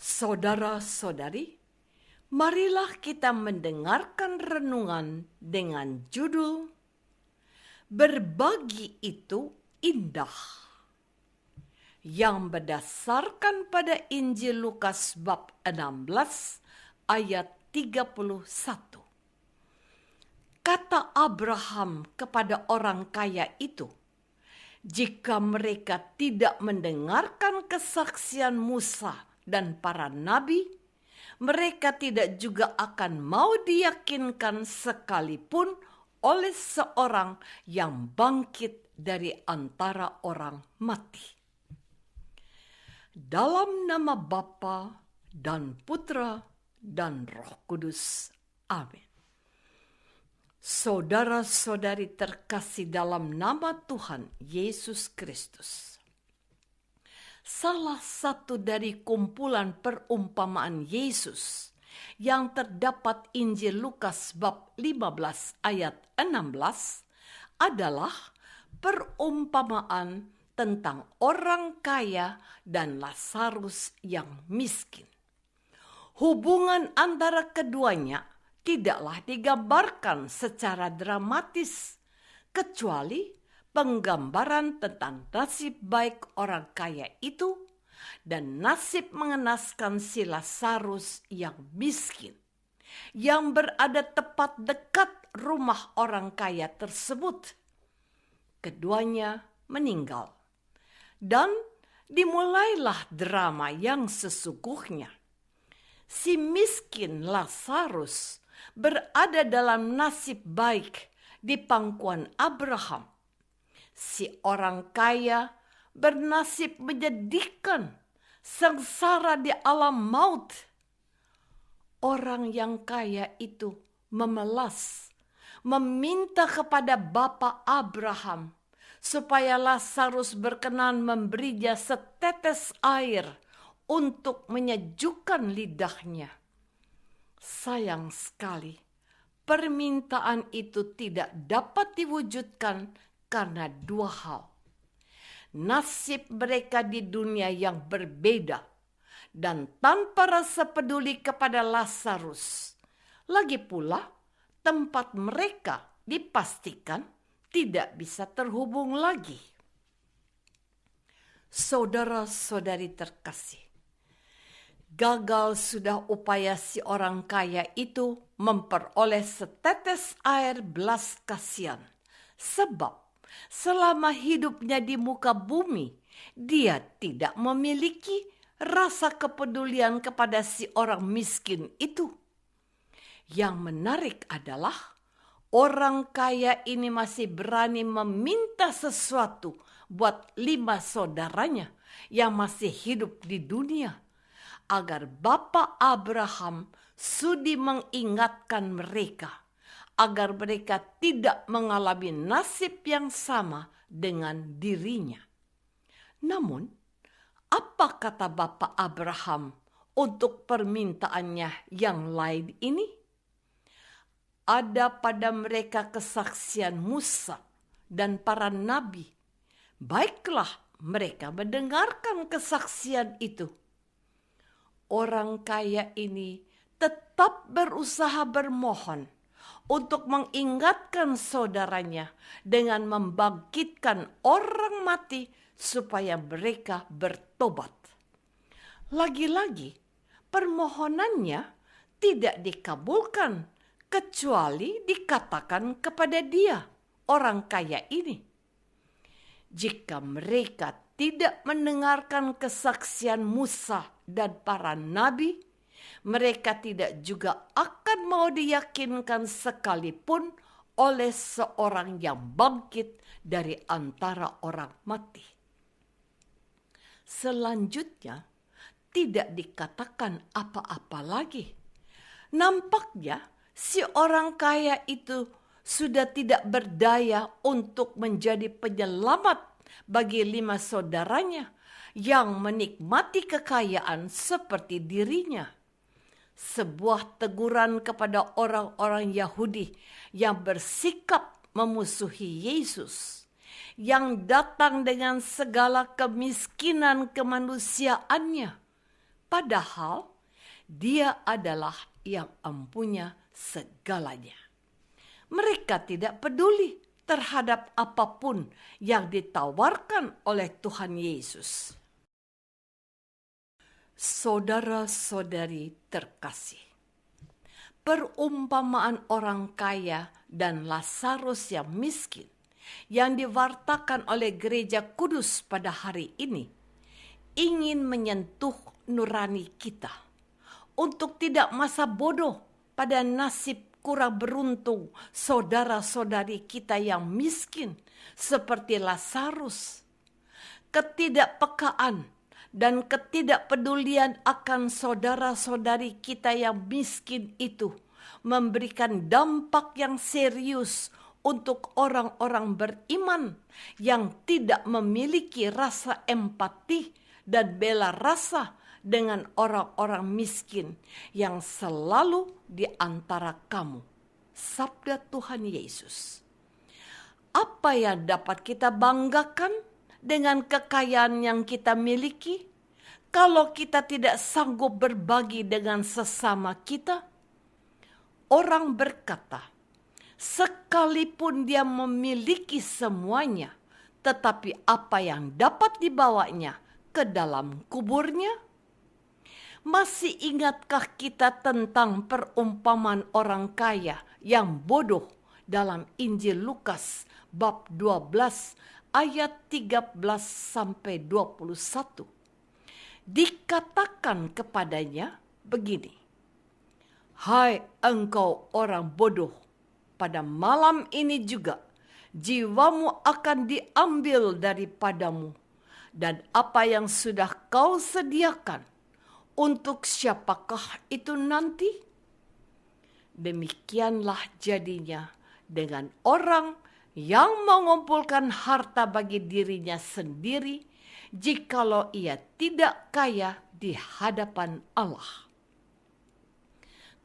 Saudara-saudari, marilah kita mendengarkan renungan dengan judul Berbagi itu Indah, yang berdasarkan pada Injil Lukas bab 16 ayat 31. Kata Abraham kepada orang kaya itu, jika mereka tidak mendengarkan kesaksian Musa dan para nabi, mereka tidak juga akan mau diyakinkan sekalipun oleh seorang yang bangkit dari antara orang mati. Dalam nama Bapa dan Putra dan Roh Kudus. Amin. Saudara-saudari terkasih dalam nama Tuhan Yesus Kristus. Salah satu dari kumpulan perumpamaan Yesus yang terdapat Injil Lukas bab 15 ayat 16 adalah perumpamaan tentang orang kaya dan Lazarus yang miskin. Hubungan antara keduanya tidaklah digambarkan secara dramatis, kecuali penggambaran tentang nasib baik orang kaya itu dan nasib mengenaskan si Lazarus yang miskin, yang berada tepat dekat rumah orang kaya tersebut. Keduanya meninggal, dan dimulailah drama yang sesungguhnya. Si miskin Lazarus berada dalam nasib baik di pangkuan Abraham. Si orang kaya bernasib menyedihkan, sengsara di alam maut. Orang yang kaya itu memelas, meminta kepada Bapa Abraham supaya Lazarus berkenan memberinya setetes air untuk menyejukkan lidahnya. Sayang sekali, permintaan itu tidak dapat diwujudkan karena dua hal. Nasib mereka di dunia yang berbeda dan tanpa rasa peduli kepada Lazarus. Lagi pula, tempat mereka dipastikan tidak bisa terhubung lagi. Saudara-saudari terkasih, gagal sudah upaya si orang kaya itu memperoleh setetes air belas kasihan, sebab selama hidupnya di muka bumi, dia tidak memiliki rasa kepedulian kepada si orang miskin itu. Yang menarik adalah orang kaya ini masih berani meminta sesuatu buat 5 saudaranya yang masih hidup di dunia, agar Bapa Abraham sudi mengingatkan mereka, agar mereka tidak mengalami nasib yang sama dengan dirinya. Namun, apa kata Bapa Abraham untuk permintaannya yang lain ini? Ada pada mereka kesaksian Musa dan para nabi. Baiklah mereka mendengarkan kesaksian itu. Orang kaya ini tetap berusaha bermohon untuk mengingatkan saudaranya dengan membangkitkan orang mati supaya mereka bertobat. Lagi-lagi, permohonannya tidak dikabulkan kecuali dikatakan kepada dia, orang kaya ini, jika mereka tidak mendengarkan kesaksian Musa dan para nabi, mereka tidak juga akan mau diyakinkan sekalipun oleh seorang yang bangkit dari antara orang mati. Selanjutnya, tidak dikatakan apa-apa lagi. Nampaknya si orang kaya itu sudah tidak berdaya untuk menjadi penyelamat bagi 5 saudaranya yang menikmati kekayaan seperti dirinya. Sebuah teguran kepada orang-orang Yahudi yang bersikap memusuhi Yesus, yang datang dengan segala kemiskinan kemanusiaannya, padahal Dia adalah yang empunya segalanya. Mereka tidak peduli terhadap apapun yang ditawarkan oleh Tuhan Yesus. Saudara-saudari terkasih, perumpamaan orang kaya dan Lazarus yang miskin yang diwartakan oleh Gereja Kudus pada hari ini ingin menyentuh nurani kita untuk tidak masa bodoh pada nasib kurang beruntung saudara-saudari kita yang miskin seperti Lazarus. Ketidakpekaan dan ketidakpedulian akan saudara-saudari kita yang miskin itu memberikan dampak yang serius untuk orang-orang beriman yang tidak memiliki rasa empati dan bela rasa dengan orang-orang miskin yang selalu di antara kamu. Sabda Tuhan Yesus. Apa yang dapat kita banggakan dengan kekayaan yang kita miliki kalau kita tidak sanggup berbagi dengan sesama kita? Orang berkata, sekalipun dia memiliki semuanya, tetapi apa yang dapat dibawanya ke dalam kuburnya? Masih ingatkah kita tentang perumpamaan orang kaya yang bodoh dalam Injil Lukas bab 12 ayat 13 sampai 21? Dikatakan kepadanya begini, "Hai engkau orang bodoh, pada malam ini juga jiwamu akan diambil daripadamu, dan apa yang sudah kau sediakan, untuk siapakah itu nanti?" Demikianlah jadinya dengan orang yang mengumpulkan harta bagi dirinya sendiri, jikalau ia tidak kaya di hadapan Allah.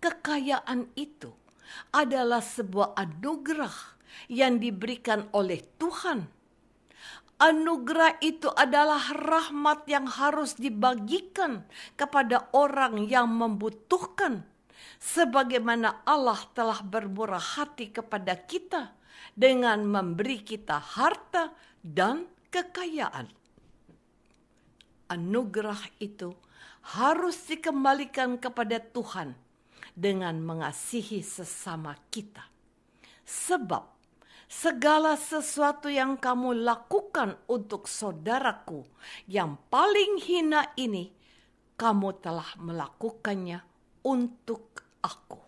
Kekayaan itu adalah sebuah anugerah yang diberikan oleh Tuhan. Anugerah itu adalah rahmat yang harus dibagikan kepada orang yang membutuhkan, sebagaimana Allah telah bermurah hati kepada kita dengan memberi kita harta dan kekayaan. Anugerah itu harus dikembalikan kepada Tuhan dengan mengasihi sesama kita. Sebab segala sesuatu yang kamu lakukan untuk saudaraku yang paling hina ini, kamu telah melakukannya untuk aku.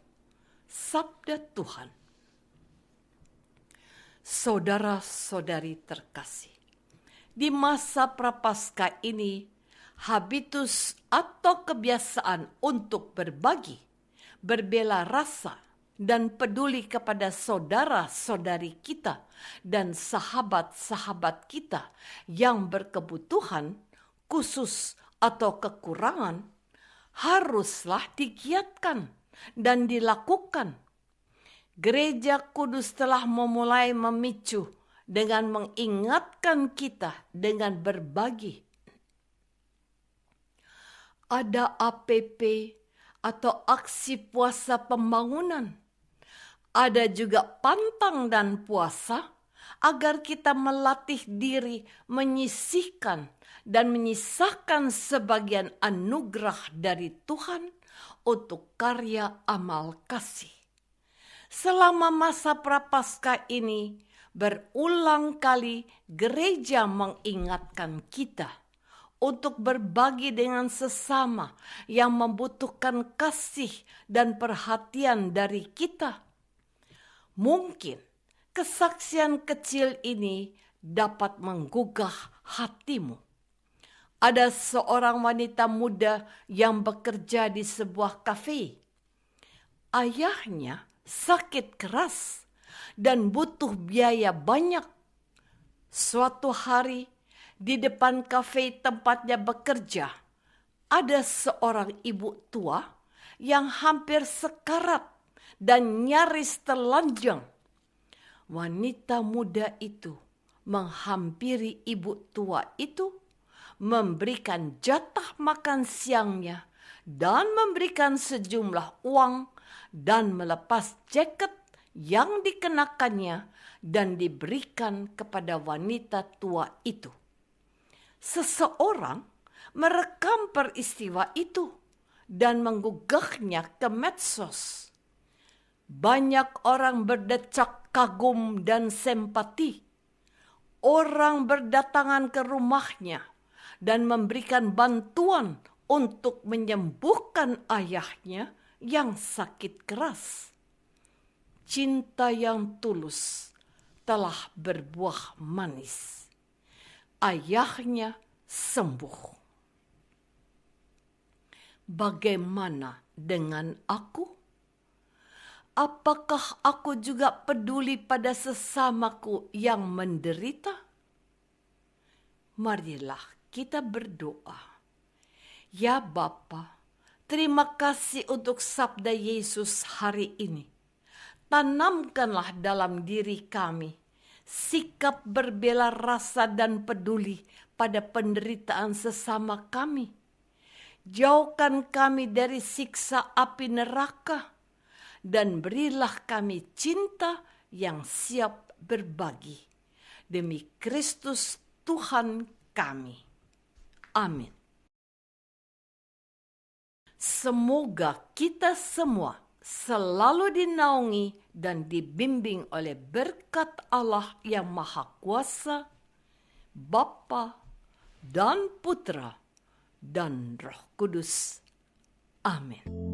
Sabda Tuhan. Saudara-saudari terkasih, di masa prapaskah ini, habitus atau kebiasaan untuk berbagi, berbela rasa, dan peduli kepada saudara-saudari kita dan sahabat-sahabat kita yang berkebutuhan khusus atau kekurangan haruslah digiatkan dan dilakukan. Gereja Kudus telah memulai memicu dengan mengingatkan kita dengan berbagi. Ada APP atau aksi puasa pembangunan. Ada juga pantang dan puasa agar kita melatih diri menyisihkan dan menyisahkan sebagian anugerah dari Tuhan untuk karya amal kasih. Selama masa prapaskah ini, berulang kali gereja mengingatkan kita untuk berbagi dengan sesama yang membutuhkan kasih dan perhatian dari kita. Mungkin kesaksian kecil ini dapat menggugah hatimu. Ada seorang wanita muda yang bekerja di sebuah kafe. Ayahnya sakit keras dan butuh biaya banyak. Suatu hari di depan kafe tempatnya bekerja, ada seorang ibu tua yang hampir sekarat dan nyaris telanjang. Wanita muda itu menghampiri ibu tua itu, memberikan jatah makan siangnya dan memberikan sejumlah uang dan melepas jaket yang dikenakannya dan diberikan kepada wanita tua itu. Seseorang merekam peristiwa itu dan menggugahnya ke medsos. Banyak orang berdecak kagum dan simpati. Orang berdatangan ke rumahnya dan memberikan bantuan untuk menyembuhkan ayahnya yang sakit keras. Cinta yang tulus telah berbuah manis. Ayahnya sembuh. Bagaimana dengan aku? Apakah aku juga peduli pada sesamaku yang menderita? Marilah kita berdoa. Ya Bapa, terima kasih untuk sabda Yesus hari ini. Tanamkanlah dalam diri kami sikap berbela rasa dan peduli pada penderitaan sesama kami. Jauhkan kami dari siksa api neraka dan berilah kami cinta yang siap berbagi. Demi Kristus Tuhan kami. Amin. Semoga kita semua selalu dinaungi dan dibimbing oleh berkat Allah yang Maha Kuasa, Bapa dan Putra dan Roh Kudus. Amin.